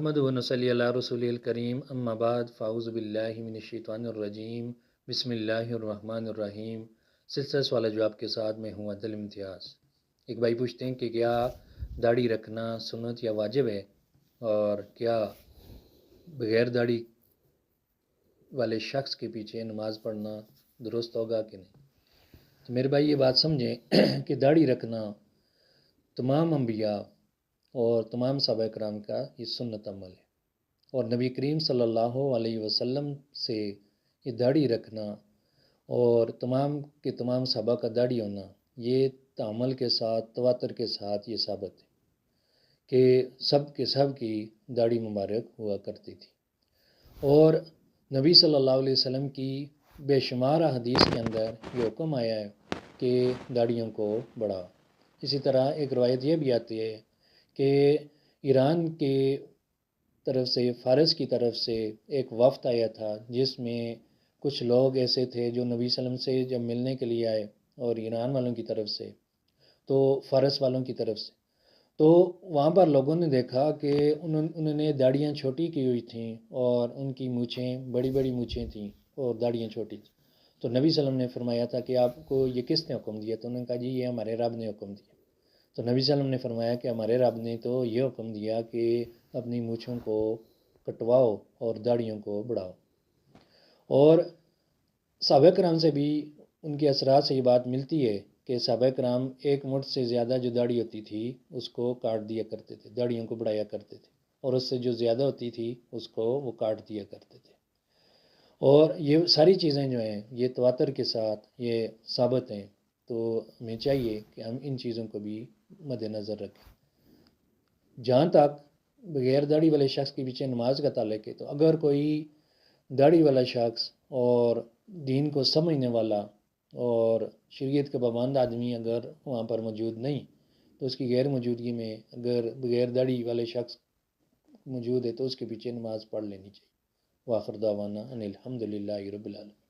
نحمدہ و نصلی علی رسولہ الکریم اما بعد فاعوذ باللہ من الشیطان الرجیم بسم اللہ الرحمن الرحیم۔ سلسلہ سوال جواب کے ساتھ میں ہوں عدل امتیاز۔ ایک بھائی پوچھتے ہیں کہ کیا داڑھی رکھنا سنت یا واجب ہے، اور کیا بغیر داڑھی والے شخص کے پیچھے نماز پڑھنا درست ہوگا کہ نہیں؟ تو میرے بھائی یہ بات سمجھیں کہ داڑھی رکھنا تمام انبیاء اور تمام صحابہ کرام کا یہ سنت عمل ہے، اور نبی کریم صلی اللہ علیہ وسلم سے یہ داڑھی رکھنا اور تمام کے تمام صحابہ کا داڑھی ہونا یہ تعامل کے ساتھ تواتر کے ساتھ یہ ثابت ہے کہ سب کے سب کی داڑھی مبارک ہوا کرتی تھی، اور نبی صلی اللہ علیہ وسلم کی بے شمار حدیث کے اندر یہ حکم آیا ہے کہ داڑھیوں کو بڑھاؤ۔ اسی طرح ایک روایت یہ بھی آتی ہے کہ ایران کے طرف سے، فارس کی طرف سے ایک وفد آیا تھا، جس میں کچھ لوگ ایسے تھے جو نبی صلی اللہ علیہ وسلم سے جب ملنے کے لیے آئے، اور ایران والوں کی طرف سے تو فارس والوں کی طرف سے، تو وہاں پر لوگوں نے دیکھا کہ انہوں نے داڑیاں چھوٹی کی ہوئی تھیں، اور ان کی مونچھیں بڑی بڑی مونچھیں تھیں اور داڑیاں چھوٹی تھیں۔ تو نبی صلی اللہ علیہ وسلم نے فرمایا تھا کہ آپ کو یہ کس نے حکم دیا؟ تو انہوں نے کہا جی یہ ہمارے رب نے حکم دیا۔ تو نبی صلی اللہ علیہ وسلم نے فرمایا کہ ہمارے رب نے تو یہ حکم دیا کہ اپنی مونچھوں کو کٹواؤ اور داڑھیوں کو بڑھاؤ۔ اور صحابہ کرام سے بھی ان کے اثرات سے یہ بات ملتی ہے کہ صحابہ کرام ایک مٹھ سے زیادہ جو داڑھی ہوتی تھی اس کو کاٹ دیا کرتے تھے، داڑھیوں کو بڑھایا کرتے تھے، اور اس سے جو زیادہ ہوتی تھی اس کو وہ کاٹ دیا کرتے تھے۔ اور یہ ساری چیزیں جو ہیں یہ تواتر کے ساتھ یہ ثابت ہیں، تو ہمیں چاہیے کہ ہم ان چیزوں کو بھی مد نظر رکھیں۔ جہاں تک بغیر داڑھی والے شخص کے پیچھے نماز کا تعلق ہے، تو اگر کوئی داڑھی والا شخص اور دین کو سمجھنے والا اور شریعت کا پابند آدمی اگر وہاں پر موجود نہیں، تو اس کی غیر موجودگی میں اگر بغیر داڑھی والے شخص موجود ہے تو اس کے پیچھے نماز پڑھ لینی چاہیے۔ وآخر دعوانا ان الحمد للہ رب العالمین۔